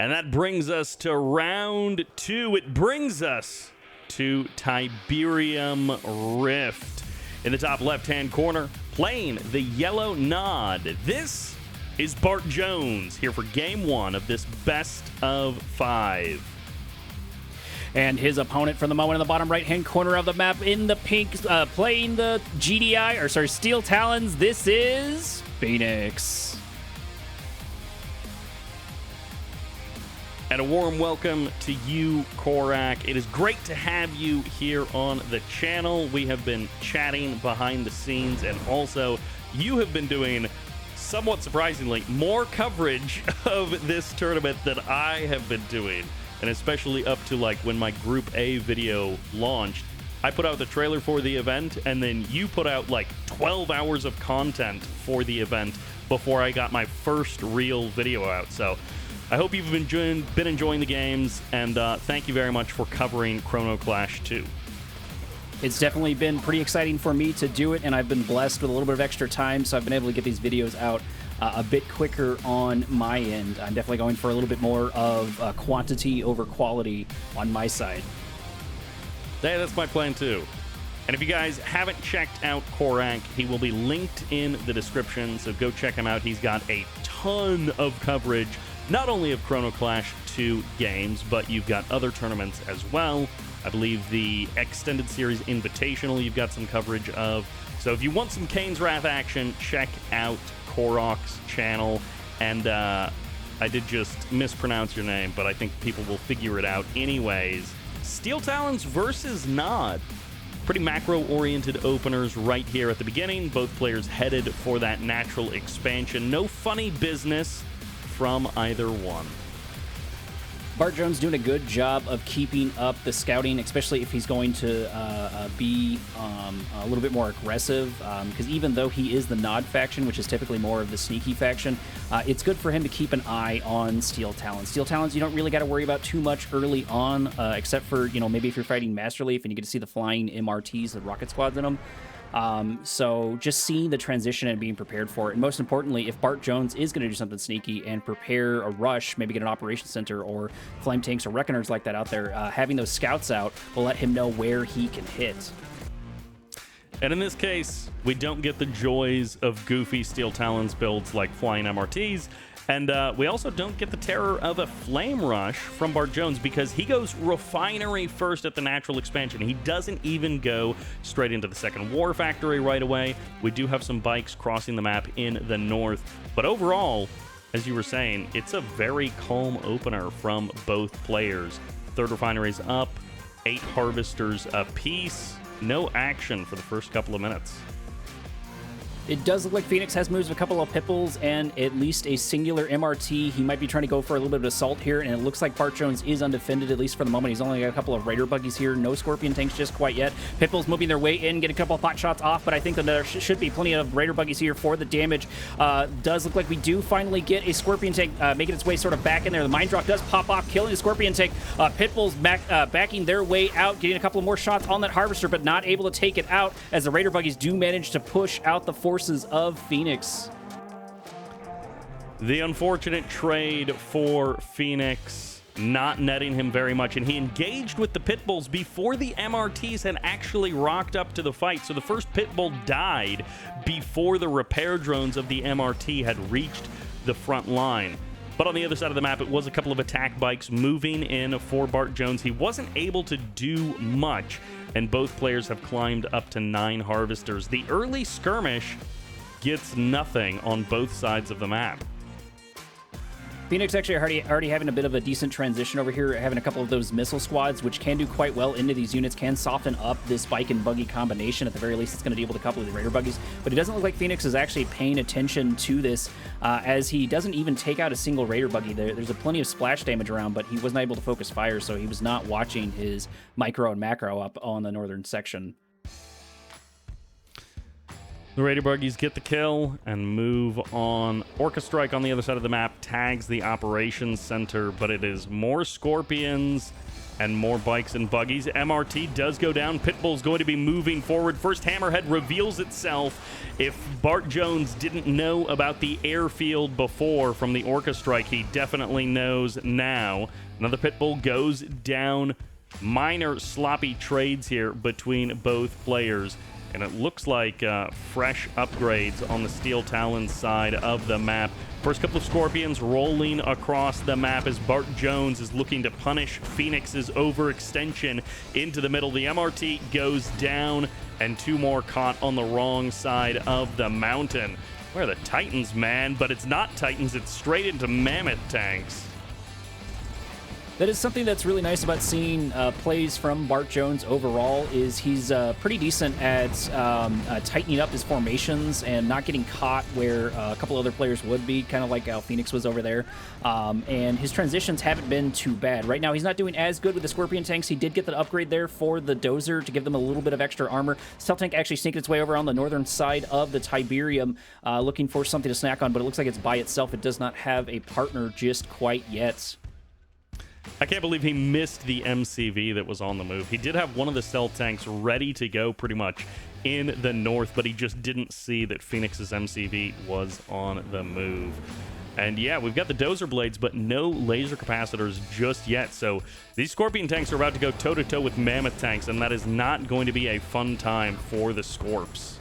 And that brings us to round 2. It brings us to Tiberium Rift. In the top left-hand corner, playing the yellow nod. This is Bart Jones here for game 1 of this best of 5. And his opponent from the moment in the bottom right-hand corner of the map in the pink, playing the Steel Talons. This is Phoenix. And a warm welcome to you, Coreack. It is great to have you here on the channel. We have been chatting behind the scenes, and also you have been doing, somewhat surprisingly, more coverage of this tournament than I have been doing. And especially up to like when my Group A video launched, I put out the trailer for the event, and then you put out like 12 hours of content for the event before I got my first real video out. So I hope you've been enjoying the games, and thank you very much for covering Chrono Clash 2. It's definitely been pretty exciting for me to do it, and I've been blessed with a little bit of extra time, so I've been able to get these videos out a bit quicker on my end. I'm definitely going for a little bit more of quantity over quality on my side. Yeah, that's my plan too. And if you guys haven't checked out Coreack, he will be linked in the description, so go check him out. He's got a ton of coverage, not only of Chrono Clash 2 games, but you've got other tournaments as well. I believe the Extended Series Invitational you've got some coverage of. So if you want some Kane's Wrath action, check out Coreack's channel. And I did just mispronounce your name, but I think people will figure it out anyways. Steel Talons versus Nod. Pretty macro-oriented openers right here at the beginning. Both players headed for that natural expansion. No funny business from either one. Bart Jones doing a good job of keeping up the scouting, especially if he's going to be a little bit more aggressive, because even though he is the Nod faction, which is typically more of the sneaky faction, it's good for him to keep an eye on Steel Talons. Steel Talons you don't really got to worry about too much early on, except for, maybe if you're fighting Master Leaf and you get to see the flying MRTs, the rocket squads in them. So just seeing the transition and being prepared for it. And most importantly, if Bart Jones is going to do something sneaky and prepare a rush, maybe get an operations center or flame tanks or reckoners like that out there, having those scouts out will let him know where he can hit. And in this case, we don't get the joys of goofy Steel Talons builds like flying MRTs. And we also don't get the terror of a flame rush from Bart Jones because he goes refinery first at the natural expansion. He doesn't even go straight into the second war factory right away. We do have some bikes crossing the map in the north. But overall, as you were saying, it's a very calm opener from both players. Third refinery's up, 8 harvesters apiece. No action for the first couple of minutes. It does look like Phoenix has moves of a couple of Pipples and at least a singular MRT. He might be trying to go for a little bit of assault here, and it looks like Bart Jones is undefended, at least for the moment. He's only got a couple of Raider buggies here. No Scorpion tanks just quite yet. Pipples moving their way in, get a couple of pot shots off, but I think that there should be plenty of Raider buggies here for the damage. Does look like we do finally get a Scorpion tank making its way sort of back in there. The Mine Drop does pop off, killing the Scorpion tank. Pitbulls backing their way out, getting a couple of more shots on that Harvester, but not able to take it out as the Raider buggies do manage to push out the forces of Phoenix. The unfortunate trade for Phoenix, not netting him very much, and he engaged with the Pitbulls before the MRTs had actually rocked up to the fight. So the first Pitbull died before the repair drones of the MRT had reached the front line. But on the other side of the map, it was a couple of attack bikes moving in for Bart Jones. He wasn't able to do much, and both players have climbed up to 9 harvesters. The early skirmish gets nothing on both sides of the map. Phoenix actually already having a bit of a decent transition over here, having a couple of those missile squads, which can do quite well into these units, can soften up this bike and buggy combination. At the very least, it's going to deal with a couple of the Raider buggies, but it doesn't look like Phoenix is actually paying attention to this, as he doesn't even take out a single Raider buggy. There's a plenty of splash damage around, but he wasn't able to focus fire, so he was not watching his micro and macro up on the northern section. The Raider buggies get the kill and move on. Orca Strike on the other side of the map tags the operations center, but it is more Scorpions and more bikes and buggies. MRT does go down. Pitbull's going to be moving forward. First Hammerhead reveals itself. If Bart Jones didn't know about the airfield before from the Orca strike, he definitely knows now. Another Pitbull goes down. Minor sloppy trades here between both players. And it looks like fresh upgrades on the Steel Talons side of the map. First couple of Scorpions rolling across the map as Bart Jones is looking to punish Phoenix's overextension into the middle. The MRT goes down, and 2 more caught on the wrong side of the mountain. Where are the Titans, man? But it's not Titans, it's straight into Mammoth tanks. That is something that's really nice about seeing plays from Bart Jones overall, is he's pretty decent at tightening up his formations and not getting caught where a couple other players would be, kind of like how Phoenix was over there. And his transitions haven't been too bad. Right now, he's not doing as good with the Scorpion tanks. He did get the upgrade there for the Dozer to give them a little bit of extra armor. Stealth tank actually sneaked its way over on the northern side of the Tiberium, looking for something to snack on, but it looks like it's by itself. It does not have a partner just quite yet. I can't believe he missed the MCV that was on the move. He did have one of the stealth tanks ready to go pretty much in the north, but he just didn't see that Phoenix's MCV was on the move. And yeah, we've got the Dozer blades, but no laser capacitors just yet. So these Scorpion tanks are about to go toe-to-toe with Mammoth tanks, and that is not going to be a fun time for the Scorps.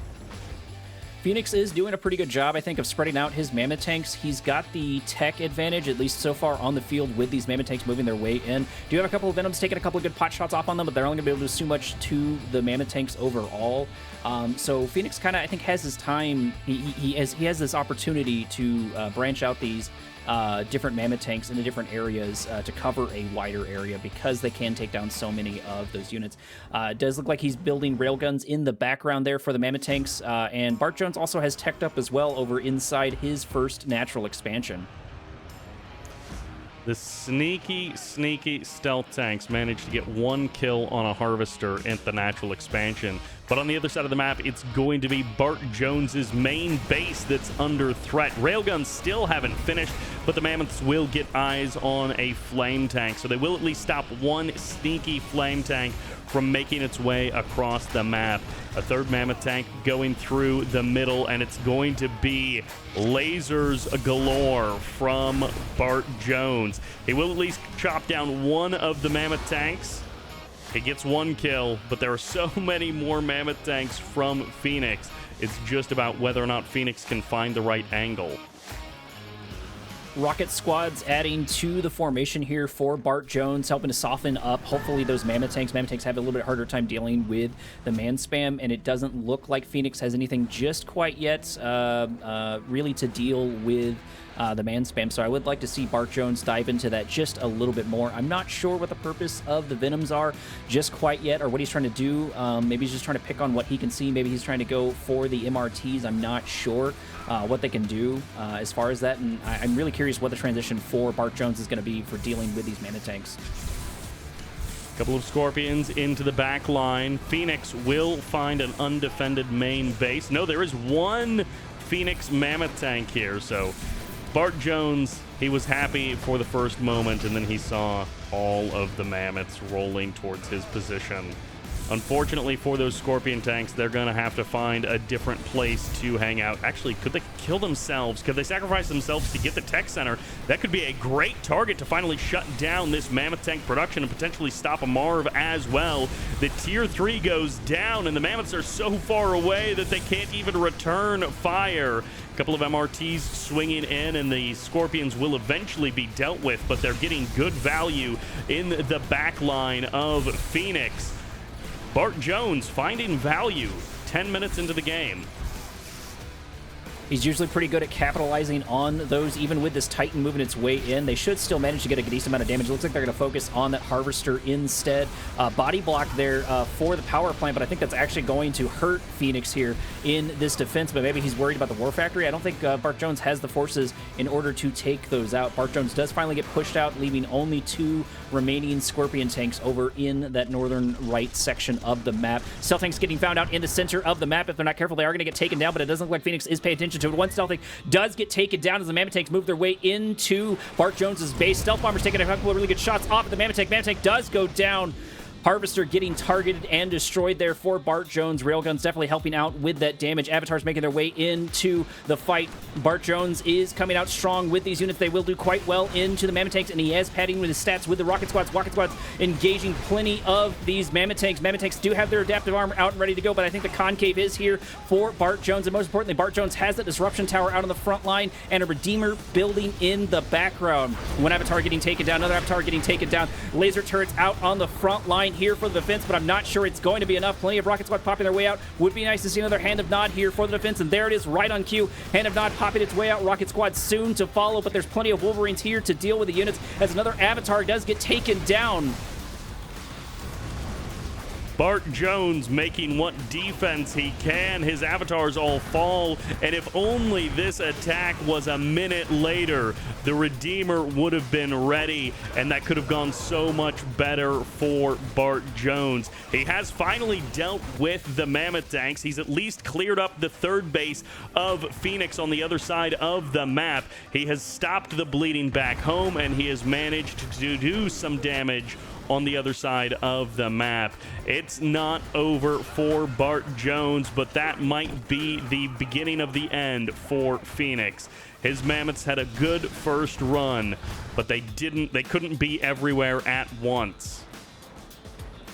Phoenix is doing a pretty good job, I think, of spreading out his Mammoth tanks. He's got the tech advantage, at least so far on the field, with these Mammoth tanks moving their way in. Do have a couple of Venoms taking a couple of good pot shots off on them, but they're only going to be able to do so much to the Mammoth tanks overall. So Phoenix kind of, I think, has his time. He has this opportunity to branch out these different Mammoth tanks into different areas to cover a wider area, because they can take down so many of those units. It does look like he's building railguns in the background there for the Mammoth tanks, and Bart Jones also has teched up as well over inside his first natural expansion. The sneaky stealth tanks managed to get 1 kill on a harvester at the natural expansion. But on the other side of the map, it's going to be Bart Jones's main base that's under threat. Railguns still haven't finished, but the Mammoths will get eyes on a flame tank. So they will at least stop one sneaky flame tank from making its way across the map. A third Mammoth tank going through the middle, and it's going to be lasers galore from Bart Jones. He will at least chop down one of the Mammoth tanks. He gets 1 kill, but there are so many more Mammoth tanks from Phoenix. It's just about whether or not Phoenix can find the right angle. Rocket squads adding to the formation here for Bart Jones, helping to soften up, hopefully, those Mammoth tanks. Mammoth tanks have a little bit harder time dealing with the man spam, and it doesn't look like Phoenix has anything just quite yet really to deal with the man spam. So I would like to see Bart Jones dive into that just a little bit more. I'm not sure what the purpose of the Venoms are just quite yet, or what he's trying to do. Maybe he's just trying to pick on what he can see. Maybe he's trying to go for the MRTs. I'm not sure what they can do as far as that, and I'm really curious what the transition for Bart Jones is going to be for dealing with these Mammoth tanks. Couple of Scorpions into the back line. Phoenix will find an undefended main base. No, there is one Phoenix Mammoth tank here, so Bart Jones, he was happy for the first moment, and then he saw all of the Mammoths rolling towards his position. Unfortunately for those Scorpion tanks, they're going to have to find a different place to hang out. Actually, could they kill themselves? Could they sacrifice themselves to get the tech center? That could be a great target to finally shut down this Mammoth tank production and potentially stop a Marv as well. The Tier 3 goes down, and the Mammoths are so far away that they can't even return fire. A couple of MRTs swinging in, and the Scorpions will eventually be dealt with, but they're getting good value in the back line of Phoenix. Bart Jones finding value 10 minutes into the game. He's usually pretty good at capitalizing on those, even with this Titan moving its way in. They should still manage to get a decent amount of damage. It looks like they're going to focus on that Harvester instead. Body block there for the power plant, but I think that's actually going to hurt Phoenix here in this defense, but maybe he's worried about the War Factory. I don't think Bart Jones has the forces in order to take those out. Bart Jones does finally get pushed out, leaving only 2 remaining Scorpion tanks over in that northern right section of the map. Stealth tanks getting found out in the center of the map. If they're not careful, they are going to get taken down, but it doesn't look like Phoenix is paying attention attention to it. One stealthing does get taken down as the Mammoth Tanks move their way into Bart Jones's base. Stealth Bomber's taking a couple of really good shots off at the Mammoth Tank. Mammoth Tank does go down. Harvester getting targeted and destroyed there for Bart Jones. Railguns definitely helping out with that damage. Avatars making their way into the fight. Bart Jones is coming out strong with these units. They will do quite well into the Mammoth Tanks, and he is padding with his stats with the Rocket Squads. Rocket Squads engaging plenty of these Mammoth Tanks. Mammoth Tanks do have their adaptive armor out and ready to go, but I think the Concave is here for Bart Jones, and most importantly, Bart Jones has that Disruption Tower out on the front line and a Redeemer building in the background. One Avatar getting taken down, another Avatar getting taken down. Laser turrets out on the front line here for the defense, but I'm not sure it's going to be enough. Plenty of Rocket Squad popping their way out. Would be nice to see another Hand of Nod here for the defense, and there it is right on cue. Hand of Nod popping its way out. Rocket Squad soon to follow, but there's plenty of Wolverines here to deal with the units as another Avatar does get taken down. Bart Jones making what defense he can. His avatars all fall, and if only this attack was a minute later, the Redeemer would have been ready, and that could have gone so much better for Bart Jones. He has finally dealt with the Mammoth Tanks. He's at least cleared up the third base of Phoenix on the other side of the map. He has stopped the bleeding back home, and he has managed to do some damage on the other side of the map. It's not over for Bart Jones, but that might be the beginning of the end for Phoenix. His Mammoths had a good first run, but they couldn't be everywhere at once.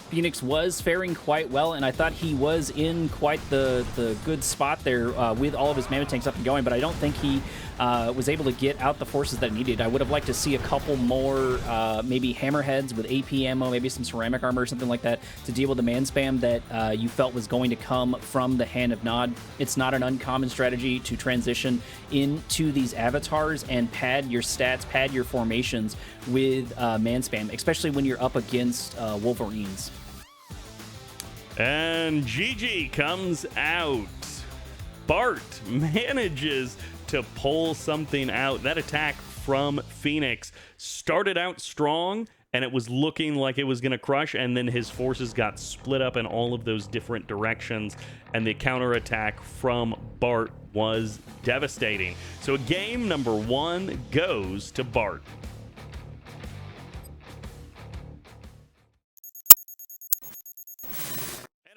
Phoenix was faring quite well, and I thought he was in quite the good spot there with all of his Mammoth Tanks up and going, but I don't think he was able to get out the forces that he needed. I would have liked to see a couple more maybe hammerheads with AP ammo, maybe some ceramic armor or something like that to deal with the man spam that you felt was going to come from the Hand of Nod. It's not an uncommon strategy to transition into these avatars and pad your stats, pad your formations with man spam, especially when you're up against Wolverines. And GG comes out. Bart manages to pull something out. That attack from Phoenix started out strong, and it was looking like it was going to crush, and then his forces got split up in all of those different directions, and the counterattack from Bart was devastating. So game number 1 goes to Bart.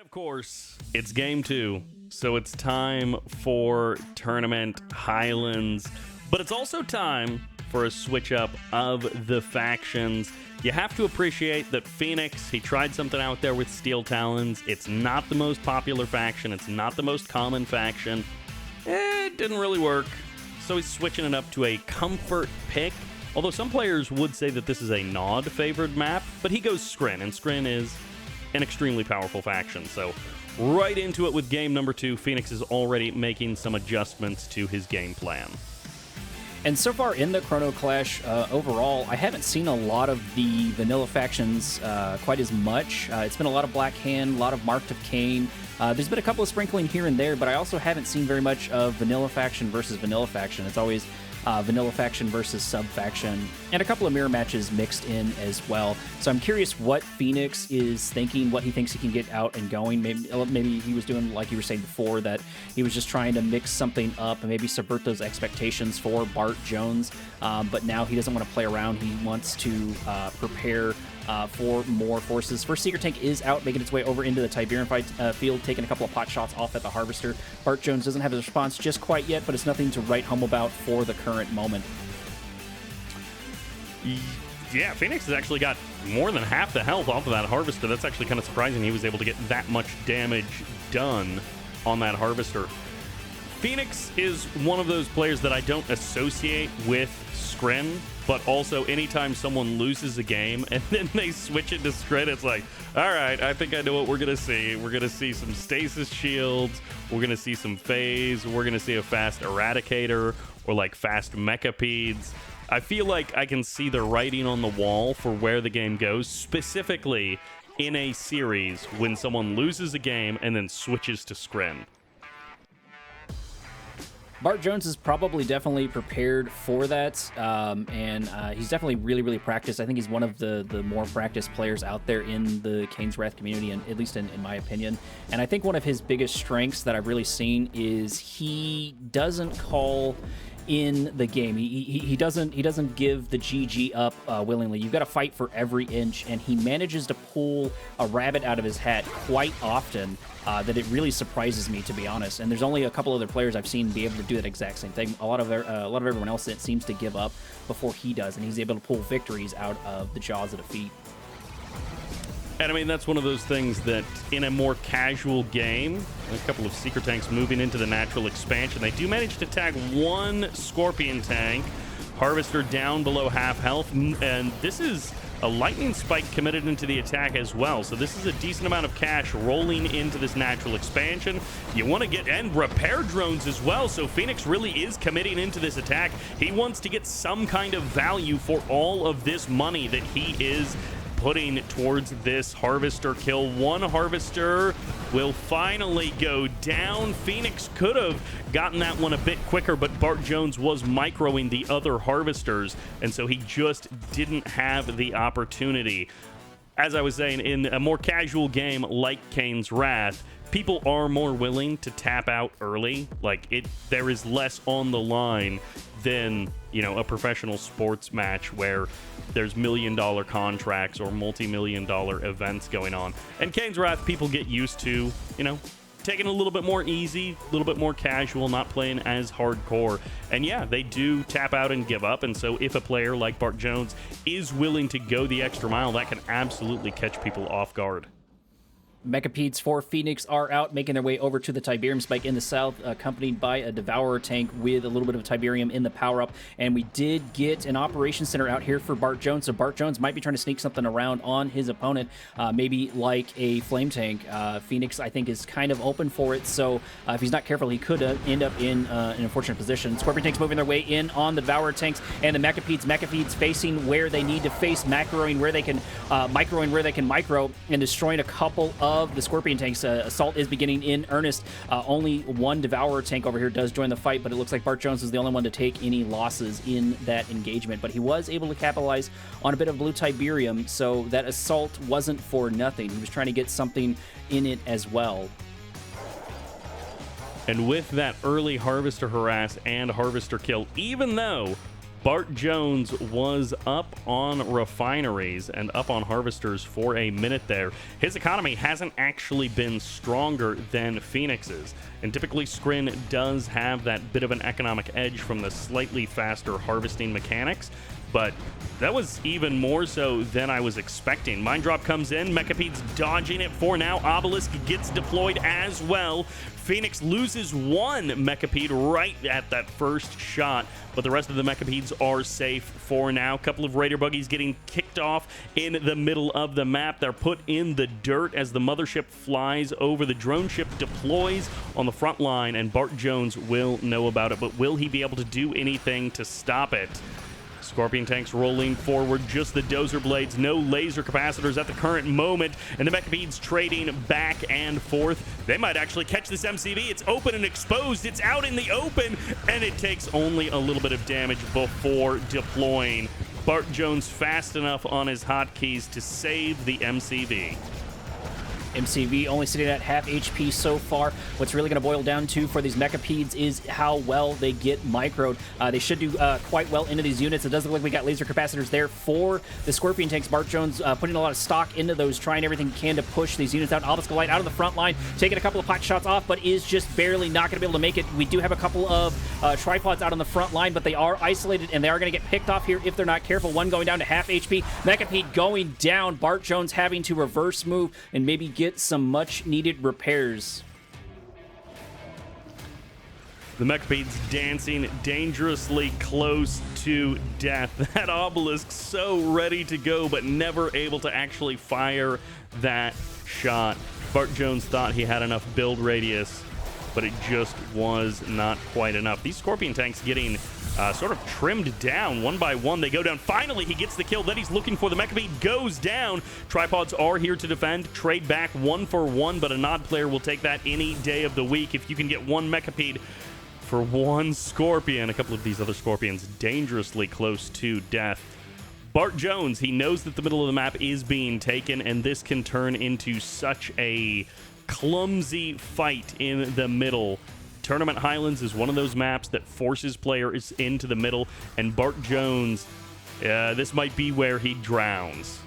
Of course, it's game 2, so it's time for Tournament Highlands, but it's also time for a switch up of the factions. You have to appreciate that Phoenix, he tried something out there with Steel Talons. It's not the most popular faction, it's not the most common faction. It didn't really work, so he's switching it up to a comfort pick. Although some players would say that this is a Nod-favored map, but he goes Skrin, and Skrin is an extremely powerful faction. So right into it with game number 2. Phoenix is already making some adjustments to his game plan. And so far in the Chrono Clash, overall, I haven't seen a lot of the vanilla factions quite as much. It's been a lot of Black Hand, a lot of Marked of Kane. There's been a couple of sprinkling here and there, but I also haven't seen very much of vanilla faction versus vanilla faction. It's always vanilla faction versus sub faction, and a couple of mirror matches mixed in as well. So I'm curious what Phoenix is thinking, what he thinks he can get out and going. Maybe he was doing like you were saying before, that he was just trying to mix something up and maybe subvert those expectations for Bart Jones. But now he doesn't want to play around. He wants to prepare for more forces. First Seeker Tank is out, making its way over into the Tiberian field, taking a couple of pot shots off at the Harvester. Bart Jones doesn't have his response just quite yet, but it's nothing to write home about for the current moment. Yeah, Phoenix has actually got more than half the health off of that Harvester. That's actually kind of surprising he was able to get that much damage done on that Harvester. Phoenix is one of those players that I don't associate with Skrin, but also anytime someone loses a game and then they switch it to Skrin, it's like, all right, I think I know what we're going to see. We're going to see some stasis shields. We're going to see some phase. We're going to see a fast Eradicator or like fast Mechapeds. I feel like I can see the writing on the wall for where the game goes, specifically in a series when someone loses a game and then switches to Skrin. Bart Jones is probably definitely prepared for that, and he's definitely really practiced. I think he's one of the more practiced players out there in the Kane's Wrath community, and at least in my opinion. And I think one of his biggest strengths that I've really seen is he doesn't call in the game. He doesn't give the GG up willingly. You've got to fight for every inch, and he manages to pull a rabbit out of his hat quite often. That it really surprises me, to be honest. And there's only a couple other players I've seen be able to do that exact same thing. A lot of everyone else that seems to give up before he does, and he's able to pull victories out of the jaws of defeat. And I mean, that's one of those things that in a more casual game, a couple of Seeker tanks moving into the natural expansion, they do manage to tag one Scorpion tank. Harvester down below half health, and this is a lightning spike committed into the attack as well. So this is a decent amount of cash rolling into this natural expansion. You want to get, and repair drones as well. So Phoenix really is committing into this attack. He wants to get some kind of value for all of this money that he is putting towards this Harvester kill. One Harvester will finally go down. Phoenix could have gotten that one a bit quicker, but Bart Jones was microing the other Harvesters, and so he just didn't have the opportunity. As I was saying, in a more casual game like Kane's Wrath, people are more willing to tap out early. There is less on the line than, you know, a professional sports match where there's million-dollar contracts or multi-million-dollar events going on. And Kane's Wrath, people get used to, you know, taking it a little bit more easy, a little bit more casual, not playing as hardcore. And yeah, they do tap out and give up. And so if a player like Bart Jones is willing to go the extra mile, that can absolutely catch people off guard. Mechapedes for Phoenix are out, making their way over to the Tiberium Spike in the south, accompanied by a Devourer tank with a little bit of Tiberium in the power-up. And we did get an Operations Center out here for Bart Jones, so Bart Jones might be trying to sneak something around on his opponent, maybe like a Flame Tank. Phoenix, I think, is kind of open for it, so if he's not careful, he could end up in an unfortunate position. Scorpion tanks moving their way in on the Devourer tanks, and the Mechapedes facing where they need to face, microing where they can micro, and destroying a couple of the Scorpion tanks. Assault is beginning in earnest. Only one Devourer tank over here does join the fight, but it looks like Bart Jones is the only one to take any losses in that engagement. But he was able to capitalize on a bit of blue Tiberium, so that assault wasn't for nothing. He was trying to get something in it as well. And with that early Harvester harass and Harvester kill, even though Bart Jones was up on refineries and up on Harvesters for a minute there, his economy hasn't actually been stronger than Phoenix's. And typically Scrin does have that bit of an economic edge from the slightly faster harvesting mechanics, but that was even more so than I was expecting. Mine Drop comes in, Mechapede's dodging it for now. Obelisk gets deployed as well. Phoenix loses one Mechapede right at that first shot, but the rest of the Mechapedes are safe for now. A couple of Raider buggies getting kicked off in the middle of the map. They're put in the dirt as the mothership flies over. The drone ship deploys on the front line, and Bart Jones will know about it, but will he be able to do anything to stop it? Scorpion tanks rolling forward, just the dozer blades, no laser capacitors at the current moment, and the Mechapedes trading back and forth. They might actually catch this MCV. It's open and exposed. It's out in the open, and it takes only a little bit of damage before deploying. Bart Jones fast enough on his hotkeys to save the MCV. MCV only sitting at half HP so far. What's really going to boil down to for these Mechapedes is how well they get microed. They should do quite well into these units. It does look like we got laser capacitors there for the Scorpion tanks. Bart Jones putting a lot of stock into those, trying everything he can to push these units out. Obelisk Light out of the front line, taking a couple of pot shots off, but is just barely not going to be able to make it. We do have a couple of tripods out on the front line, but they are isolated, and they are going to get picked off here if they're not careful. One going down to half HP. Mechapede going down. Bart Jones having to reverse move and maybe get some much needed repairs. The Mechapedes dancing dangerously close to death. That Obelisk so ready to go, but never able to actually fire that shot. Bart Jones thought he had enough build radius, but it just was not quite enough. These Scorpion tanks getting sort of trimmed down one by one. They go down. Finally, he gets the kill. Then he's looking for the Mechapede. Goes down. Tripods are here to defend. Trade back 1 for 1, but a Nod player will take that any day of the week. If you can get one Mechapede for one Scorpion. A couple of these other Scorpions dangerously close to death. Bart Jones, he knows that the middle of the map is being taken, and this can turn into such a clumsy fight in the middle. Tournament Highlands is one of those maps that forces players into the middle, and Bart Jones, this might be where he drowns.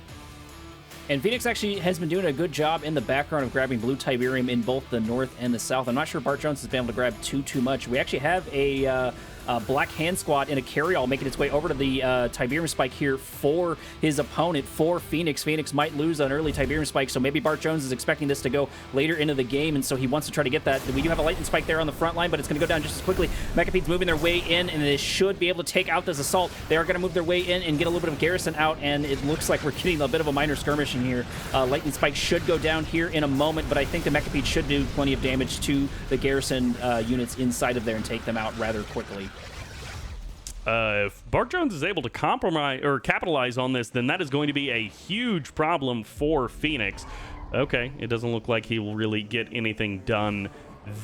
And Phoenix actually has been doing a good job in the background of grabbing blue Tiberium in both the north and the south. I'm not sure Bart Jones has been able to grab too much. We actually have a Black Hand Squad in a carryall making its way over to the Tiberium Spike here for his opponent, for Phoenix. Phoenix might lose an early Tiberium Spike, so maybe Bart Jones is expecting this to go later into the game, and so he wants to try to get that. We do have a Lightning Spike there on the front line, but it's going to go down just as quickly. Mechapede's moving their way in, and they should be able to take out this assault. They are going to move their way in and get a little bit of garrison out, and it looks like we're getting a bit of a minor skirmish in here. Lightning Spike should go down here in a moment, but I think the Mechapede should do plenty of damage to the garrison units inside of there and take them out rather quickly. If Bart Jones is able to compromise or capitalize on this, then that is going to be a huge problem for Phoenix. Okay, it doesn't look like he will really get anything done.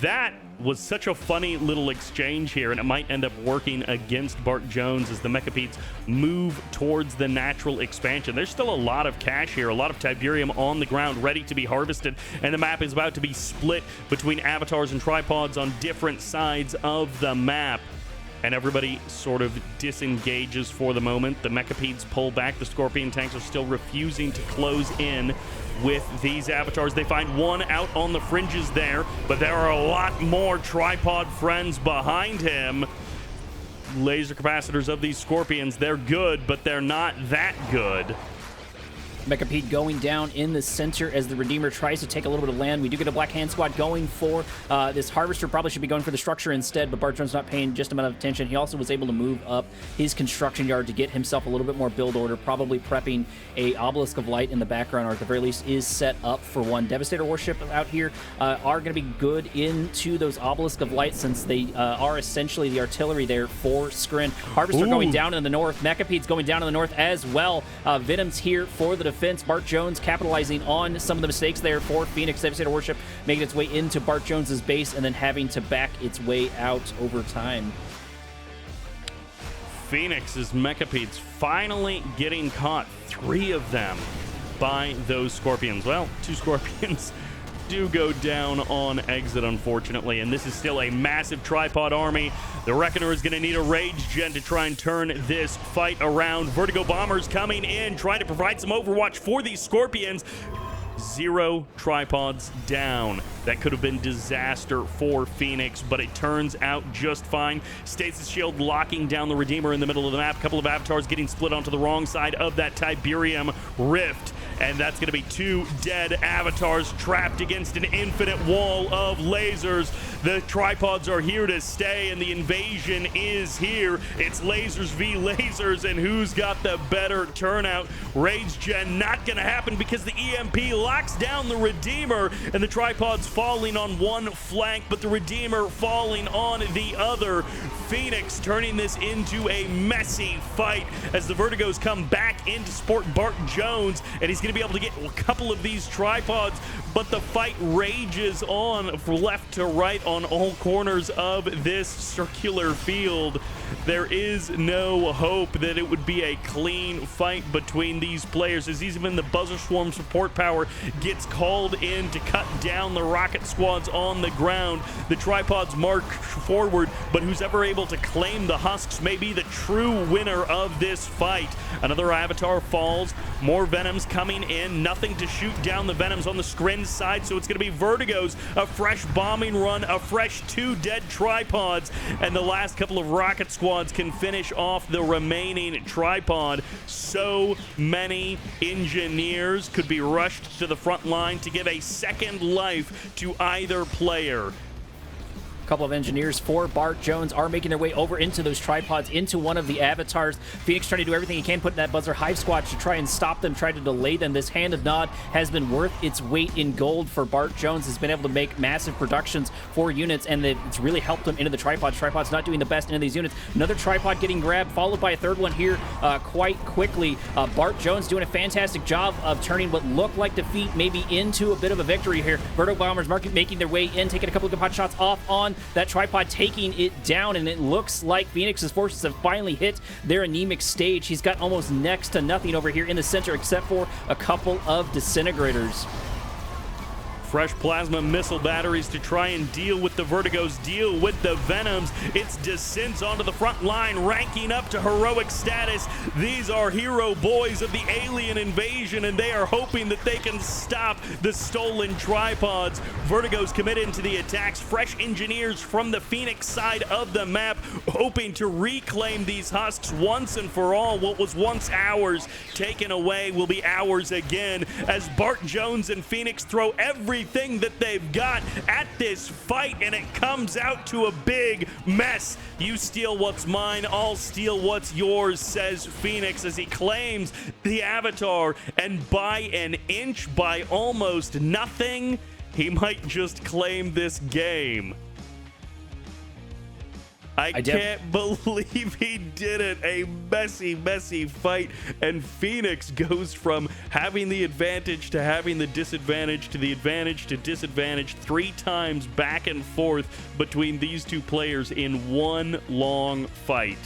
That was such a funny little exchange here, and it might end up working against Bart Jones as the Mechapedes move towards the natural expansion. There's still a lot of cash here, a lot of Tiberium on the ground ready to be harvested, and the map is about to be split between avatars and tripods on different sides of the map. And everybody sort of disengages for the moment. The Mechapedes pull back. The Scorpion tanks are still refusing to close in with these avatars. They find one out on the fringes there, but there are a lot more tripod friends behind him. Laser capacitors of these Scorpions, they're good, but they're not that good. Mechapede going down in the center as the Redeemer tries to take a little bit of land. We do get a Black Hand Squad going for this Harvester. Probably should be going for the structure instead, but Bart Jones not paying just amount of attention. He also was able to move up his construction yard to get himself a little bit more build order, probably prepping a Obelisk of Light in the background, or at the very least is set up for one. Devastator Warship out here are going to be good into those Obelisk of Light since they are essentially the artillery there for Skrin. Harvester going down in the north. Mechapede's going down in the north as well. Venom's here for the defense. Bart Jones capitalizing on some of the mistakes there for Phoenix. Devastator Warship making its way into Bart Jones's base and then having to back its way out over time. Phoenix's Mechapedes finally getting caught. 3 of them by those Scorpions. Well, 2 Scorpions do go down on exit, unfortunately, and this is still a massive tripod army. The Reckoner is going to need a Rage Gen to try and turn this fight around. Vertigo Bombers coming in, trying to provide some overwatch for these Scorpions. 0 tripods down. That could have been disaster for Phoenix, but it turns out just fine. Stasis Shield locking down the Redeemer in the middle of the map. A couple of avatars getting split onto the wrong side of that Tiberium Rift, and that's going to be 2 dead avatars trapped against an infinite wall of lasers. The tripods are here to stay, and the invasion is here. It's lasers v lasers, and who's got the better turnout? Rage Gen not going to happen because the EMP locks down the Redeemer, and the tripods falling on one flank, but the Redeemer falling on the other. Phoenix turning this into a messy fight as the Vertigos come back in to support Bart Jones, and he's going to be able to get a couple of these tripods, but the fight rages on from left to right on all corners of this circular field. There is no hope that it would be a clean fight between these players, as even the Buzzer Swarm support power gets called in to cut down the rocket squads on the ground. The tripods march forward, but who's ever able to claim the husks may be the true winner of this fight. Another avatar falls, more Venoms coming in, nothing to shoot down the Venoms on the Skrin side, so it's going to be Vertigos, a fresh bombing run, a fresh 2 dead tripods, and the last couple of rocket squads can finish off the remaining tripod. So many engineers could be rushed to the front line to give a second life to either player. A couple of engineers for Bart Jones are making their way over into those tripods, into one of the avatars. Phoenix trying to do everything he can, put in that Buzzer Hive Squad to try and stop them, try to delay them. This Hand of Nod has been worth its weight in gold for Bart Jones. Has been able to make massive productions for units, and it's really helped him into the tripods. Tripods not doing the best into these units. Another tripod getting grabbed, followed by a third one here quite quickly. Bart Jones doing a fantastic job of turning what looked like defeat maybe into a bit of a victory here. Vertigo Bombers making their way in, taking a couple of good pot shots off on that tripod taking it down, and it looks like Phoenix's forces have finally hit their anemic stage. He's got almost next to nothing over here in the center except for a couple of disintegrators. Fresh plasma missile batteries to try and deal with the Vertigos, deal with the Venoms. It's descents onto the front line, ranking up to heroic status. These are hero boys of the alien invasion, and they are hoping that they can stop the stolen tripods. Vertigos commit into the attacks. Fresh engineers from the Phoenix side of the map, hoping to reclaim these husks once and for all. What was once ours, taken away, will be ours again, as Bart Jones and Phoenix throw everything that they've got at this fight, and it comes out to a big mess. You steal what's mine, I'll steal what's yours, says Phoenix as he claims the Avatar, and by an inch, by almost nothing, he might just claim this game. I can't believe he did it. A messy, messy fight. And Phoenix goes from having the advantage to having the disadvantage to the advantage to disadvantage 3 times back and forth between these two players in one long fight.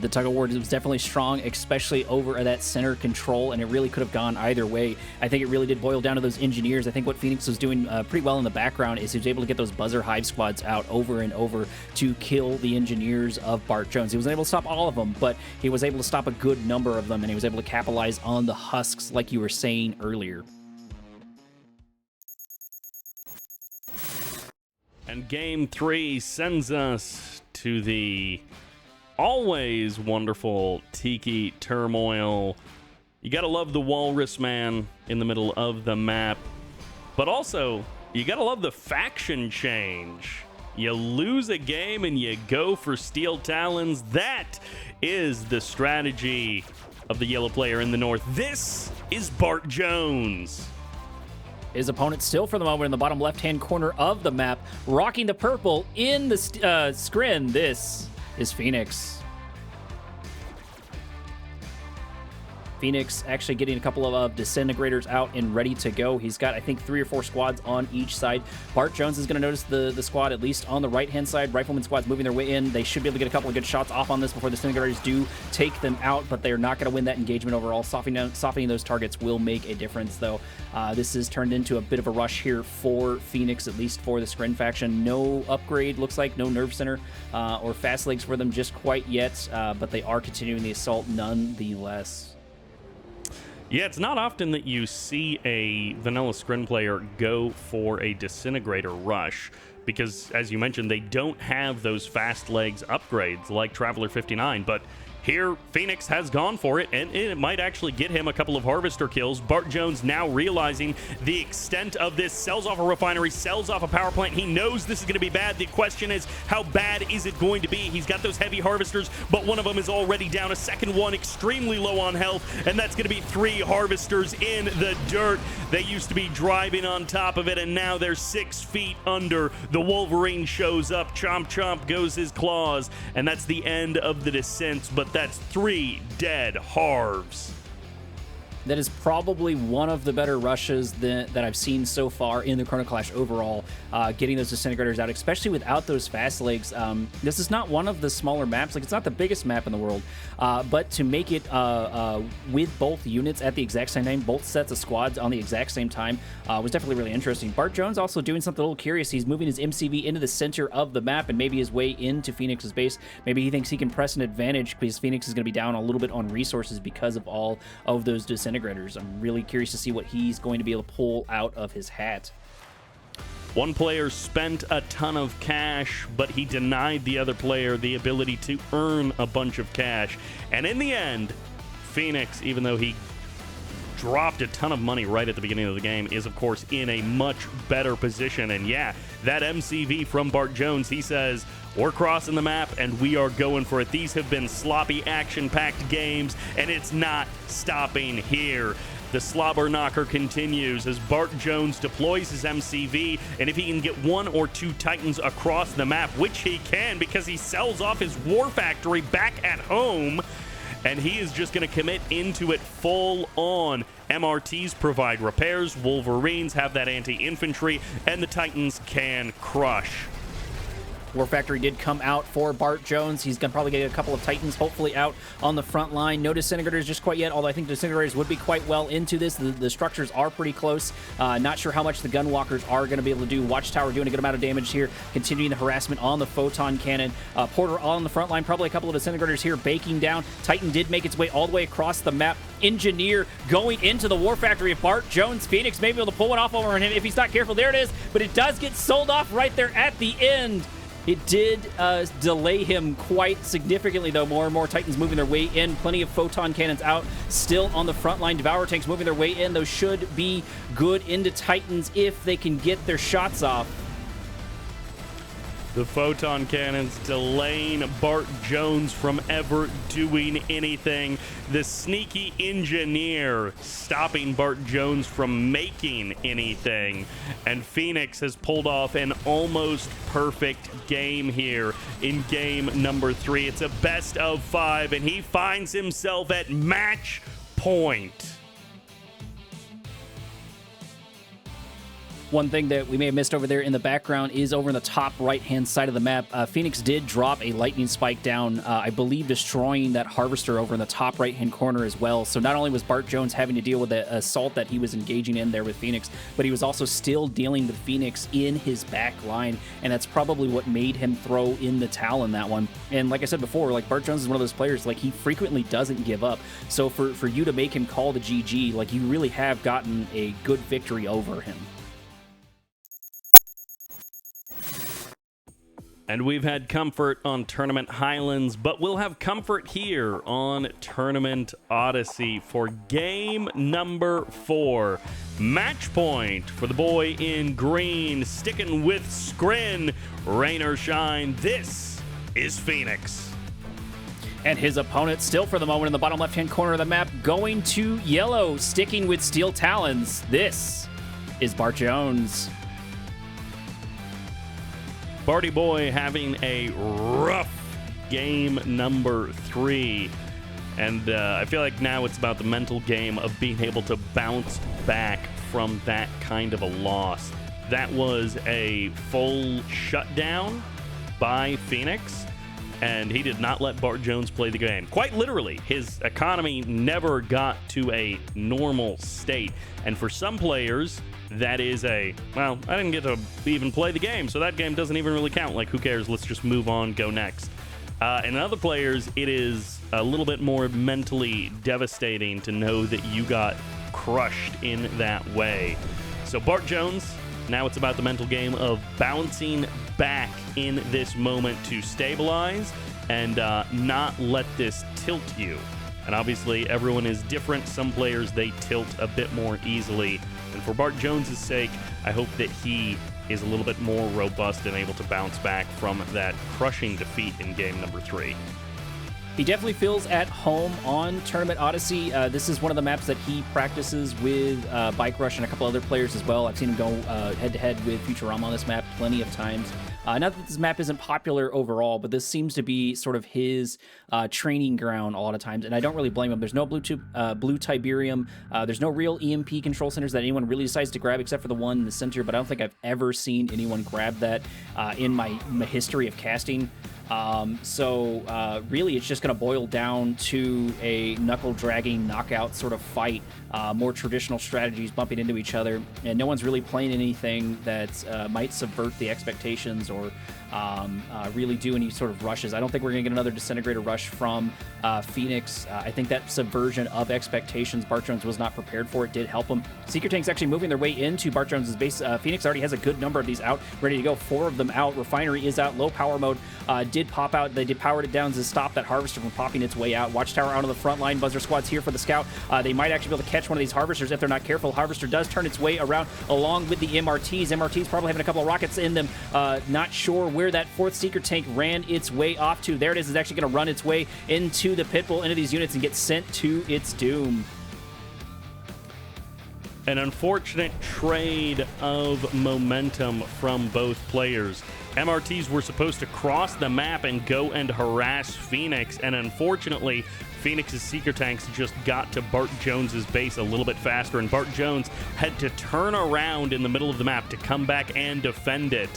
The tug of war was definitely strong, especially over that center control, and it really could have gone either way. I think it really did boil down to those engineers. I think what Phoenix was doing pretty well in the background is he was able to get those buzzer hive squads out over and over to kill the engineers of Bart Jones. He was able to stop all of them, but he was able to stop a good number of them, and he was able to capitalize on the husks like you were saying earlier. And game 3 sends us to the always wonderful Tiki Turmoil. You gotta love the Walrus Man in the middle of the map, but also you gotta love the faction change. You lose a game and you go for Steel Talons. That is the strategy of the yellow player in the north. This is Bart Jones. His opponent still for the moment in the bottom left-hand corner of the map, rocking the purple in the screen. This is Phoenix. Phoenix actually getting a couple of disintegrators out and ready to go. He's got, I think, 3 or 4 squads on each side. Bart Jones is going to notice the squad, at least on the right-hand side. Rifleman squad's moving their way in. They should be able to get a couple of good shots off on this before the disintegrators do take them out, but they're not going to win that engagement overall. Softening those targets will make a difference, though. This is turned into a bit of a rush here for Phoenix, at least for the Skrin faction. No upgrade, looks like, no nerve center or fast legs for them just quite yet, but they are continuing the assault nonetheless. Yeah, it's not often that you see a vanilla Skrin player go for a disintegrator rush because, as you mentioned, they don't have those fast legs upgrades like Traveler 59, but here, Phoenix has gone for it, and it might actually get him a couple of Harvester kills. Bart Jones now realizing the extent of this, sells off a refinery, sells off a power plant. He knows this is going to be bad. The question is, how bad is it going to be? He's got those heavy Harvesters, but one of them is already down. A second one extremely low on health, and that's going to be 3 Harvesters in the dirt. They used to be driving on top of it, and now they're 6 feet under. The Wolverine shows up. Chomp, chomp goes his claws, and that's the end of the descent, but that's 3 dead Harvs. That is probably one of the better rushes that I've seen so far in the Chrono Clash overall, getting those disintegrators out, especially without those fast legs. This is not one of the smaller maps. Like, it's not the biggest map in the world, but to make it with both units at the exact same time, both sets of squads on the exact same time, was definitely really interesting. Bart Jones also doing something a little curious. He's moving his MCV into the center of the map and maybe his way into Phoenix's base. Maybe he thinks he can press an advantage because Phoenix is going to be down a little bit on resources because of all of those disintegrators. I'm really curious to see what he's going to be able to pull out of his hat. One player spent a ton of cash, but he denied the other player the ability to earn a bunch of cash. And in the end, Phoenix, even though he dropped a ton of money right at the beginning of the game, is of course in a much better position. And yeah, that MCV from Bart Jones, he says, we're crossing the map and we are going for it. These have been sloppy, action-packed games, and it's not stopping here. The slobber knocker continues as Bart Jones deploys his MCV, and if he can get 1 or 2 Titans across the map, which he can because he sells off his war factory back at home, and he is just going to commit into it full on. MRTs provide repairs, Wolverines have that anti-infantry, and the Titans can crush. War Factory did come out for Bart Jones. He's going to probably get a couple of Titans, hopefully, out on the front line. No Disintegrators just quite yet, although I think Disintegrators would be quite well into this. The structures are pretty close. Not sure how much the Gunwalkers are going to be able to do. Watchtower doing a good amount of damage here, continuing the harassment on the Photon Cannon. Porter on the front line, probably a couple of Disintegrators here baking down. Titan did make its way all the way across the map. Engineer going into the War Factory of Bart Jones. Phoenix may be able to pull one off over him if he's not careful. There it is, but it does get sold off right there at the end. It did delay him quite significantly, though. More and more Titans moving their way in. Plenty of Photon Cannons out still on the front line. Devour Tanks moving their way in. Those should be good into Titans if they can get their shots off. The Photon Cannons delaying Bart Jones from ever doing anything. The sneaky Engineer stopping Bart Jones from making anything. And Phoenix has pulled off an almost perfect game here in game number 3. It's a best of 5, and he finds himself at match point. One thing that we may have missed over there in the background is over in the top right-hand side of the map. Phoenix did drop a lightning spike down, I believe destroying that Harvester over in the top right-hand corner as well. So not only was Bart Jones having to deal with the assault that he was engaging in there with Phoenix, but he was also still dealing with Phoenix in his back line, and that's probably what made him throw in the towel in that one. And like I said before, like, Bart Jones is one of those players, like, he frequently doesn't give up. So for you to make him call the GG, like, you really have gotten a good victory over him. And we've had comfort on Tournament Highlands, but we'll have comfort here on Tournament Odyssey for game number 4. Match point for the boy in green, sticking with Scrin. Rain or shine, this is Phoenix. And his opponent, still for the moment in the bottom left-hand corner of the map, going to yellow, sticking with Steel Talons. This is Bart Jones. Barty Boy having a rough game number 3. And I feel like now it's about the mental game of being able to bounce back from that kind of a loss. That was a full shutdown by Phoenix, and he did not let Bart Jones play the game. Quite literally, his economy never got to a normal state. And for some players, that is well, I didn't get to even play the game, so that game doesn't even really count. Like, who cares? Let's just move on, go next. And other players, it is a little bit more mentally devastating to know that you got crushed in that way. So Bart Jones, now it's about the mental game of bouncing back in this moment to stabilize and not let this tilt you. And obviously, everyone is different. Some players, they tilt a bit more easily. And for Bart Jones' sake, I hope that he is a little bit more robust and able to bounce back from that crushing defeat in game number 3. He definitely feels at home on Tournament Odyssey. This is one of the maps that he practices with Bike Rush and a couple other players as well. I've seen him go head-to-head with Futurama on this map plenty of times. Not that this map isn't popular overall, but this seems to be sort of his training ground a lot of times, and I don't really blame him. There's no blue Tiberium. There's no real EMP control centers that anyone really decides to grab, except for the one in the center, but I don't think I've ever seen anyone grab that in my history of casting. Really, it's just going to boil down to a knuckle-dragging knockout sort of fight. More traditional strategies bumping into each other, and no one's really playing anything that might subvert the expectations or really do any sort of rushes. I don't think we're going to get another Disintegrator rush from Phoenix. I think that subversion of expectations, Bart Jones was not prepared for. It did help him. Seeker Tanks actually moving their way into Bart Jones' base. Phoenix already has a good number of these out, ready to go. 4 of them out. Refinery is out. Low power mode did pop out. They did powered it down to stop that Harvester from popping its way out. Watchtower out on the front line. Buzzer Squad's here for the scout. They might actually be able to catch one of these Harvesters if they're not careful. Harvester does turn its way around along with the MRTs. MRTs probably having a couple of rockets in them. Not sure where that 4th Seeker Tank ran its way off to. There it is. It's actually going to run its way into the Pitbull, into these units, and get sent to its doom. An unfortunate trade of momentum from both players. MRTs were supposed to cross the map and go and harass Phoenix, and unfortunately, Phoenix's Seeker Tanks just got to Bart Jones's base a little bit faster, and Bart Jones had to turn around in the middle of the map to come back and defend it.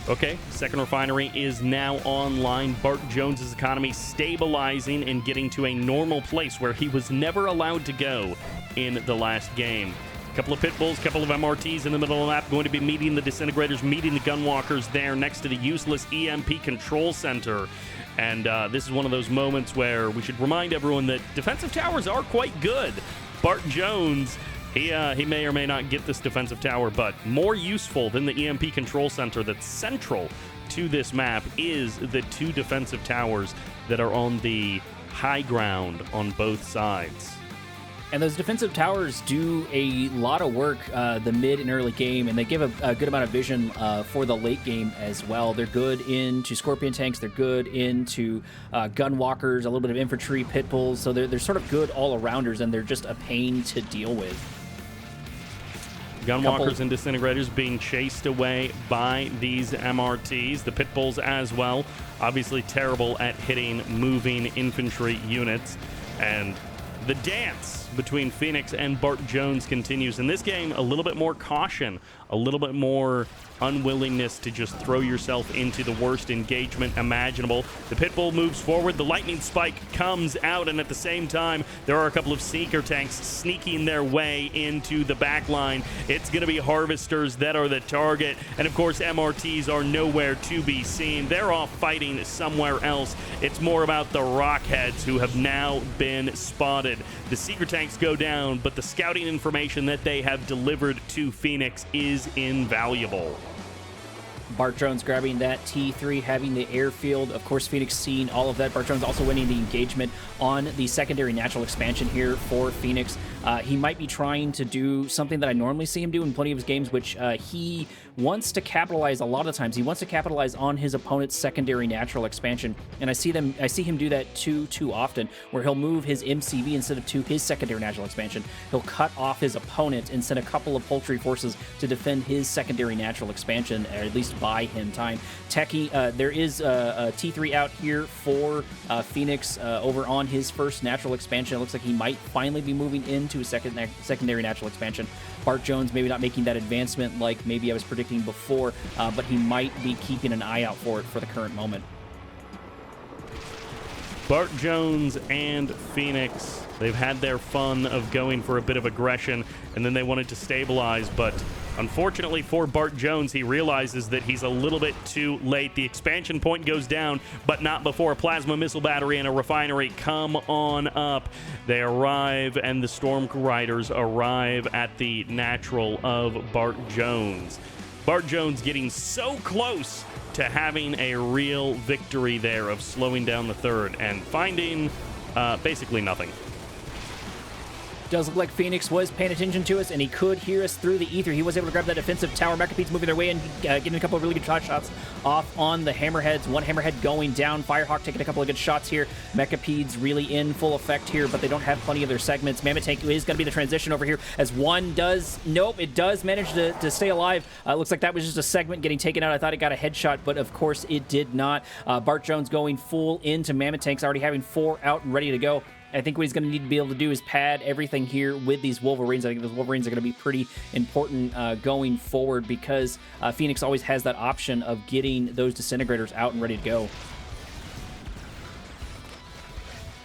Okay, second refinery is now online. Bart Jones's economy stabilizing and getting to a normal place where he was never allowed to go in the last game. A couple of pit bulls, a couple of MRTs in the middle of the map, going to be meeting the disintegrators, meeting the gunwalkers there next to the useless EMP control center. And this is one of those moments where we should remind everyone that defensive towers are quite good. Bart Jones, he may or may not get this defensive tower, but more useful than the EMP control center that's central to this map is the two defensive towers that are on the high ground on both sides. And those defensive towers do a lot of work the mid and early game, and they give a good amount of vision for the late game as well. They're good into Scorpion tanks, they're good into gun walkers, a little bit of infantry, pit bulls, so they're sort of good all-arounders, and they're just a pain to deal with. Gunwalkers and disintegrators being chased away by these MRTs. The pit bulls as well, obviously terrible at hitting moving infantry units. And the dance between Phoenix and Bart Jones continues. In this game, a little bit more caution, a little bit more unwillingness to just throw yourself into the worst engagement imaginable. The pit bull moves forward, the lightning spike comes out, and at the same time, there are a couple of sneaker tanks sneaking their way into the back line. It's going to be harvesters that are the target, and of course, MRTs are nowhere to be seen. They're off fighting somewhere else. It's more about the rockheads who have now been spotted. The seeker tanks go down, but the scouting information that they have delivered to Phoenix is invaluable. Bart Jones grabbing that T3, having the airfield. Of course, Phoenix seeing all of that. Bart Jones also winning the engagement on the secondary natural expansion here for Phoenix. He might be trying to do something that I normally see him do in plenty of his games, which he wants to capitalize a lot of times. He wants to capitalize on his opponent's secondary natural expansion, and I see him do that too often, where he'll move his MCV instead of to his secondary natural expansion. He'll cut off his opponent and send a couple of poultry forces to defend his secondary natural expansion, or at least buy him time. Techie, there is a T3 out here for Phoenix over on his first natural expansion. It looks like he might finally be moving into a secondary natural expansion. Bart Jones maybe not making that advancement like maybe I was predicting before, but he might be keeping an eye out for it for the current moment. Bart Jones and Phoenix, they've had their fun of going for a bit of aggression, and then they wanted to stabilize, but unfortunately for Bart Jones, he realizes that he's a little bit too late. The expansion point goes down, but not before a plasma missile battery and a refinery come on up. They arrive, and the Storm Riders arrive at the natural of Bart Jones. Bart Jones getting so close to having a real victory there of slowing down the third and finding basically nothing. Does look like Phoenix was paying attention to us, and he could hear us through the ether. He was able to grab that defensive tower. Mechapedes moving their way in, getting a couple of really good shots off on the hammerheads. One hammerhead going down. Firehawk taking a couple of good shots here. Mechapedes really in full effect here, but they don't have plenty of their segments. Mammoth Tank is going to be the transition over here as one does. Nope, it does manage to stay alive. Looks like that was just a segment getting taken out. I thought it got a headshot, but of course it did not. Bart Jones going full into Mammoth Tanks, already having 4 out and ready to go. I think what he's going to need to be able to do is pad everything here with these Wolverines. I think those Wolverines are going to be pretty important going forward because Phoenix always has that option of getting those disintegrators out and ready to go.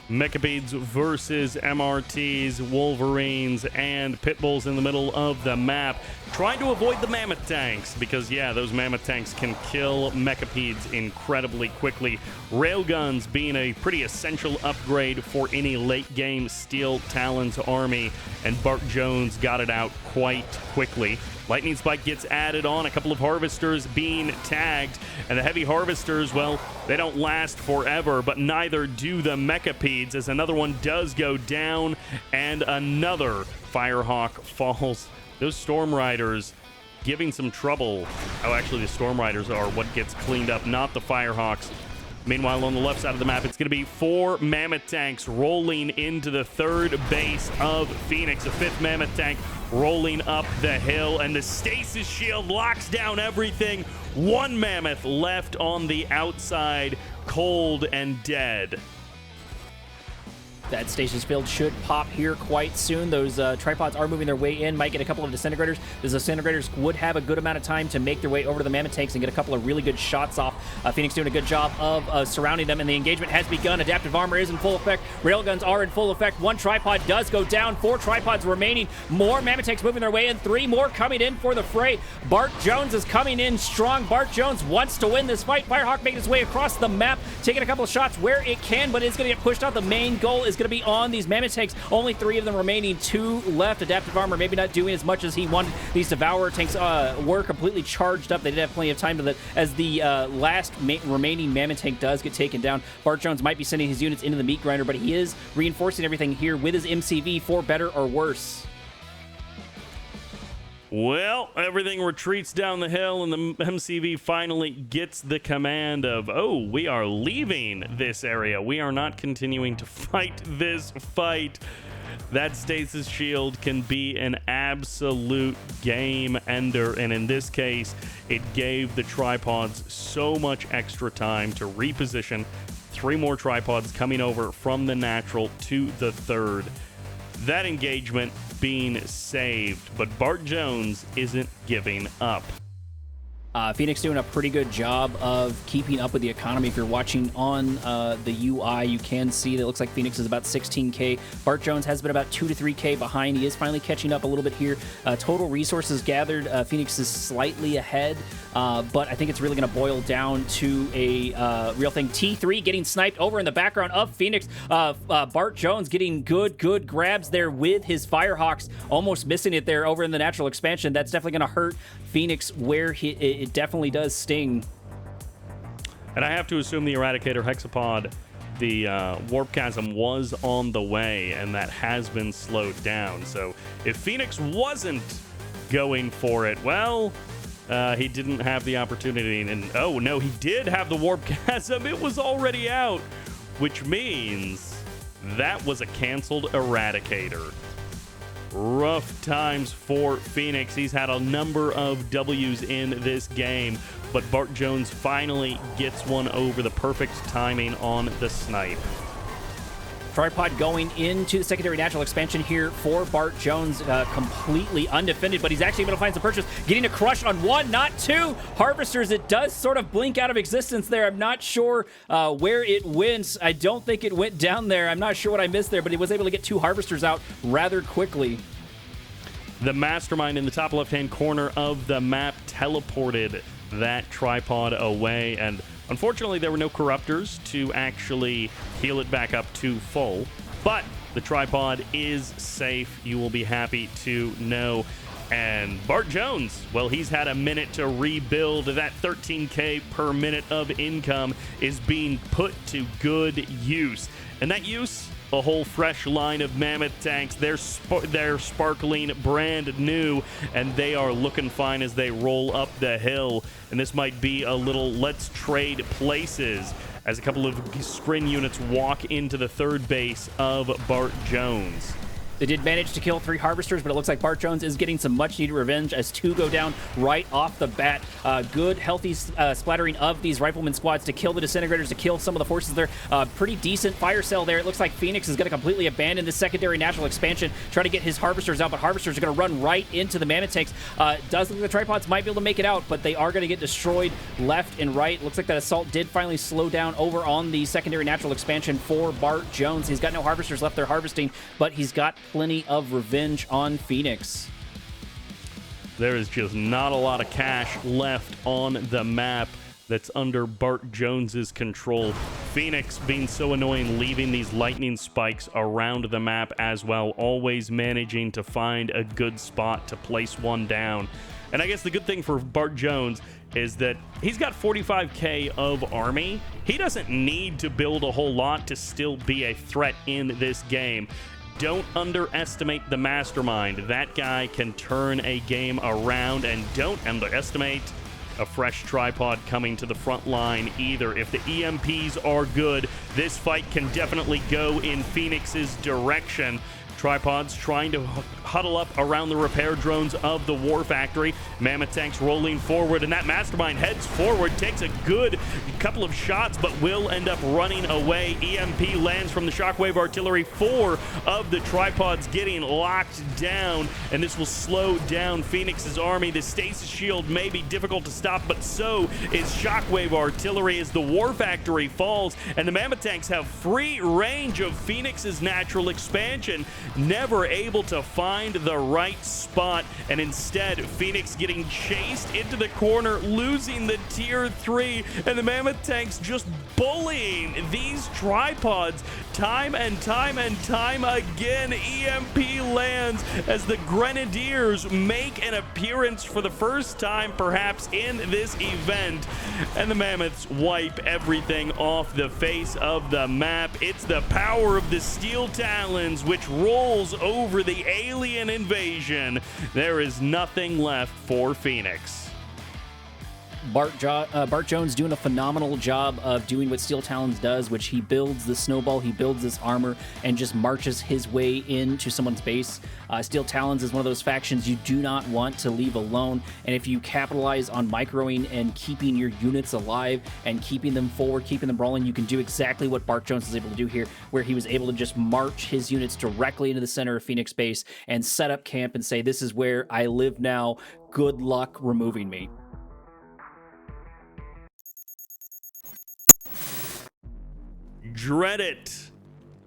Mechapedes versus MRTs, Wolverines, and Pitbulls in the middle of the map. Trying to avoid the Mammoth Tanks because, yeah, those Mammoth Tanks can kill Mechapedes incredibly quickly. Railguns being a pretty essential upgrade for any late-game Steel Talons army, and Bart Jones got it out quite quickly. Lightning Spike gets added on, a couple of Harvesters being tagged, and the Heavy Harvesters, well, they don't last forever, but neither do the Mechapedes, as another one does go down, and another Firehawk falls. Those Storm Riders giving some trouble. Oh, actually, the Storm Riders are what gets cleaned up, not the Firehawks. Meanwhile, on the left side of the map, it's going to be 4 Mammoth Tanks rolling into the third base of Phoenix. A 5th Mammoth Tank rolling up the hill, and the Stasis Shield locks down everything. 1 Mammoth left on the outside, cold and dead. That stasis field should pop here quite soon. Those tripods are moving their way in. Might get a couple of disintegrators. The disintegrators would have a good amount of time to make their way over to the mammoth tanks and get a couple of really good shots off. Phoenix doing a good job of surrounding them, and the engagement has begun. Adaptive armor is in full effect. Railguns are in full effect. One tripod does go down. 4 tripods remaining. More mammoth tanks moving their way in. 3 more coming in for the fray. Bart Jones is coming in strong. Bart Jones wants to win this fight. Firehawk making his way across the map, taking a couple of shots where it can, but it's going to get pushed out. The main goal is going to be on these mammoth tanks. Only 3 of them remaining, 2 left. Adaptive armor maybe not doing as much as he wanted. These Devourer tanks were completely charged up. They did have plenty of time to that as the last remaining mammoth tank does get taken down. Bart Jones might be sending his units into the meat grinder, but he is reinforcing everything here with his MCV for better or worse. Well, everything retreats down the hill, and the MCV finally gets the command of, oh, we are leaving this area. We are not continuing to fight this fight. That stasis shield can be an absolute game ender, and in this case, it gave the tripods so much extra time to reposition. 3 more tripods coming over from the natural to the third. That engagement being saved, but Bart Jones isn't giving up. Phoenix doing a pretty good job of keeping up with the economy. If you're watching on the UI, you can see that it looks like Phoenix is about 16K. Bart Jones has been about 2 to 3K behind. He is finally catching up a little bit here. Total resources gathered, Phoenix is slightly ahead, but I think it's really going to boil down to a real thing. T3 getting sniped over in the background of Phoenix. Bart Jones getting good grabs there with his Firehawks, almost missing it there over in the natural expansion. That's definitely going to hurt Phoenix where it definitely does sting. And I have to assume the Eradicator Hexapod, the Warp Chasm, was on the way, and that has been slowed down. So if Phoenix wasn't going for it, well, he didn't have the opportunity. And oh no, he did have the Warp Chasm. It was already out, which means that was a canceled Eradicator. Rough times for Phoenix. He's had a number of W's in this game, but Bart Jones finally gets one over. The perfect timing on the snipe. Tripod going into the secondary natural expansion here for Bart Jones, completely undefended, but he's actually able to find some purchase, getting a crush on 1, not 2 harvesters. It does sort of blink out of existence there. I'm not sure where it went. I don't think it went down there. I'm not sure what I missed there, but he was able to get 2 harvesters out rather quickly. The mastermind in the top left-hand corner of the map teleported that tripod away, and unfortunately there were no corruptors to actually heal it back up to full, but the tripod is safe. You will be happy to know. And Bart Jones, well, he's had a minute to rebuild. That 13K per minute of income is being put to good use. And that use, a whole fresh line of mammoth tanks. They're sparkling brand new, and they are looking fine as they roll up the hill. And this might be a little let's trade places as a couple of sprint units walk into the third base of Bart Jones. They did manage to kill 3 harvesters, but it looks like Bart Jones is getting some much-needed revenge as 2 go down right off the bat. Good, healthy splattering of these rifleman squads to kill the disintegrators, to kill some of the forces there. Pretty decent fire cell there. It looks like Phoenix is going to completely abandon the secondary natural expansion, try to get his harvesters out, but harvesters are going to run right into the mammoth tanks. Does look like the tripods might be able to make it out, but they are going to get destroyed left and right. Looks like that assault did finally slow down over on the secondary natural expansion for Bart Jones. He's got no harvesters left there harvesting, but he's got plenty of revenge on Phoenix. There is just not a lot of cash left on the map that's under Bart Jones's control. Phoenix being so annoying, leaving these lightning spikes around the map as well, always managing to find a good spot to place one down. And I guess the good thing for Bart Jones is that he's got 45K of army. He doesn't need to build a whole lot to still be a threat in this game. Don't underestimate the mastermind. That guy can turn a game around, and don't underestimate a fresh tripod coming to the front line either. If the EMPs are good, this fight can definitely go in Phoenix's direction. Tripods trying to huddle up around the repair drones of the War Factory. Mammoth tanks rolling forward, and that Mastermind heads forward, takes a good couple of shots, but will end up running away. EMP lands from the Shockwave Artillery. 4 of the Tripods getting locked down, and this will slow down Phoenix's army. The Stasis Shield may be difficult to stop, but so is Shockwave Artillery as the War Factory falls, and the Mammoth tanks have free range of Phoenix's natural expansion. Never able to find the right spot, and instead Phoenix getting chased into the corner, losing the tier 3, and the Mammoth tanks just bullying these Tripods time and time and time again. EMP lands as the Grenadiers make an appearance for the first time perhaps in this event, and the Mammoths wipe everything off the face of the map. It's the power of the Steel Talons which rolls over the alien invasion. There is nothing left for Phoenix. Bart Jones doing a phenomenal job of doing what Steel Talons does, which he builds the snowball, he builds this armor, and just marches his way into someone's base. Steel Talons is one of those factions you do not want to leave alone, and if you capitalize on microing and keeping your units alive and keeping them forward, keeping them rolling, you can do exactly what Bart Jones was able to do here, where he was able to just march his units directly into the center of Phoenix base and set up camp and say, this is where I live now, good luck removing me. Dread it,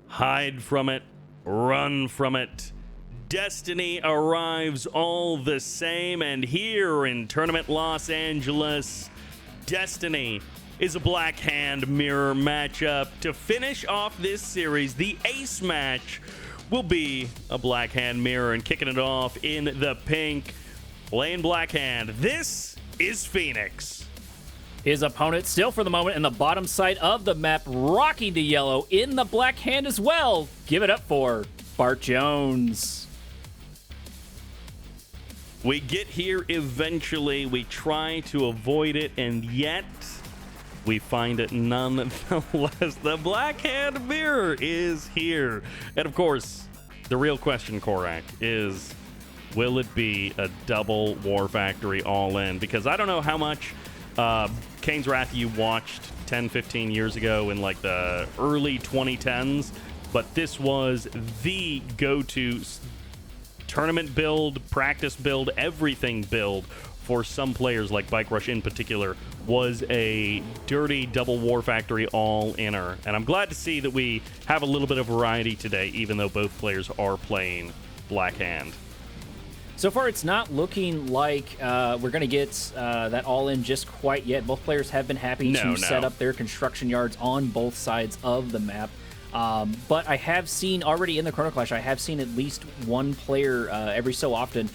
hide from it, run from it. Destiny arrives all the same, and here in Tournament Los Angeles, Destiny is a Black Hand Mirror matchup. To finish off this series, the ace match will be a Black Hand Mirror, and kicking it off in the pink, playing Black Hand, this is Phoenix. His opponent still for the moment in the bottom side of the map, rocking the yellow in the Black Hand as well. Give it up for Bart Jones. We get here eventually. We try to avoid it, and yet we find it nonetheless. The Black Hand Mirror is here. And of course, the real question, Coreack, is will it be a double War Factory all-in? Because I don't know how much Kane's Wrath you watched 10, 15 years ago in like the early 2010s, but this was the go-to tournament build, practice build, everything build for some players, like Bike Rush in particular, was a dirty double War Factory all-inner. And I'm glad to see that we have a little bit of variety today, even though both players are playing Black Hand. So far, it's not looking like we're going to get that all-in just quite yet. Both players have been happy to set up their construction yards on both sides of the map. But I have seen already in the Chrono Clash, I have seen at least one player every so often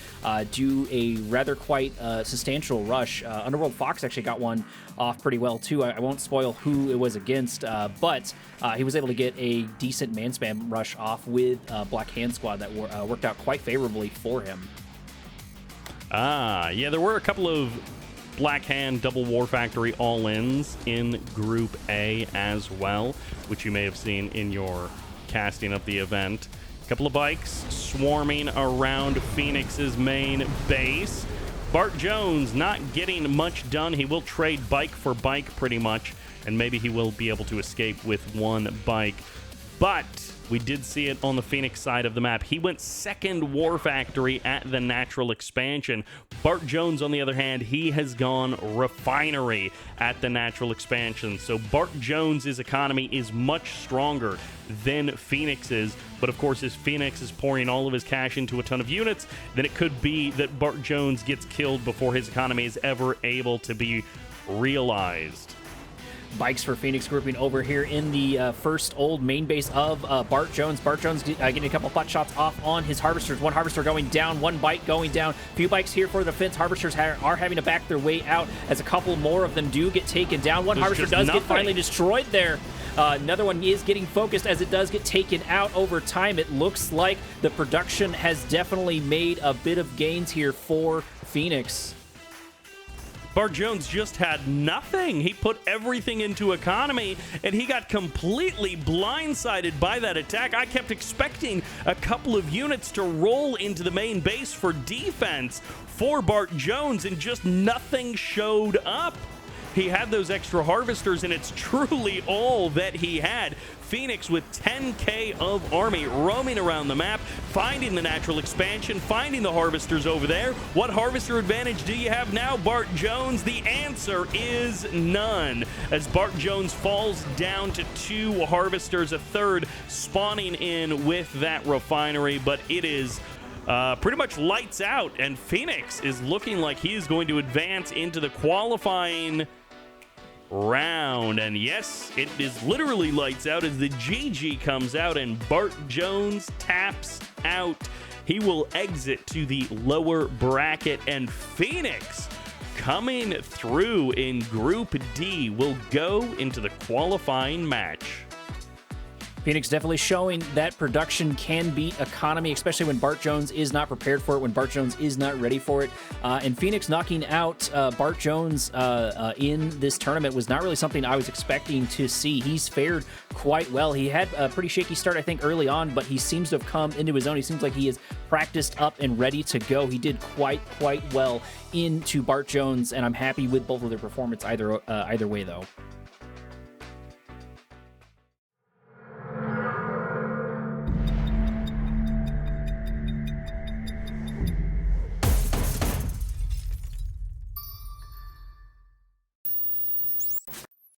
do a rather quite substantial rush. Underworld Fox actually got one off pretty well, too. I won't spoil who it was against, but he was able to get a decent man spam rush off with Black Hand Squad that worked out quite favorably for him. Yeah, there were a couple of Black Hand double War Factory all-ins in Group A as well, which you may have seen in your casting of the event. A couple of bikes swarming around Phoenix's main base. Bart Jones not getting much done. He will trade bike for bike pretty much, and maybe he will be able to escape with one bike. But we did see it on the Phoenix side of the map. He went second War Factory at the natural expansion. Bart Jones, on the other hand, he has gone Refinery at the natural expansion. So Bart Jones's economy is much stronger than Phoenix's. But of course, if Phoenix is pouring all of his cash into a ton of units, then it could be that Bart Jones gets killed before his economy is ever able to be realized. Bikes for Phoenix grouping over here in the first old main base of Bart Jones. Bart Jones getting a couple pot shots off on his Harvesters. One Harvester going down, one bike going down. A few bikes here for the defense. Harvesters are having to back their way out as a couple more of them do get taken down. One Harvester does get finally destroyed there. Another one is getting focused as it does get taken out over time. It looks like the production has definitely made a bit of gains here for Phoenix. Bart Jones just had nothing. He put everything into economy, and he got completely blindsided by that attack. I kept expecting a couple of units to roll into the main base for defense for Bart Jones, and just nothing showed up. He had those extra harvesters, and it's truly all that he had. Phoenix with 10K of army roaming around the map, finding the natural expansion, finding the harvesters over there. What harvester advantage do you have now, Bart Jones? The answer is none, as Bart Jones falls down to 2 harvesters, a third spawning in with that refinery, but it is pretty much lights out, and Phoenix is looking like he is going to advance into the qualifying round. And yes, it is literally lights out as the GG comes out and Bart Jones taps out. He will exit to the lower bracket, and Phoenix coming through in Group D will go into the qualifying match. Phoenix definitely showing that production can beat economy, especially when Bart Jones is not prepared for it, when Bart Jones is not ready for it. And Phoenix knocking out Bart Jones in this tournament was not really something I was expecting to see. He's fared quite well. He had a pretty shaky start, I think, early on, but he seems to have come into his own. He seems like he is practiced up and ready to go. He did quite well into Bart Jones, and I'm happy with both of their performance either way, though.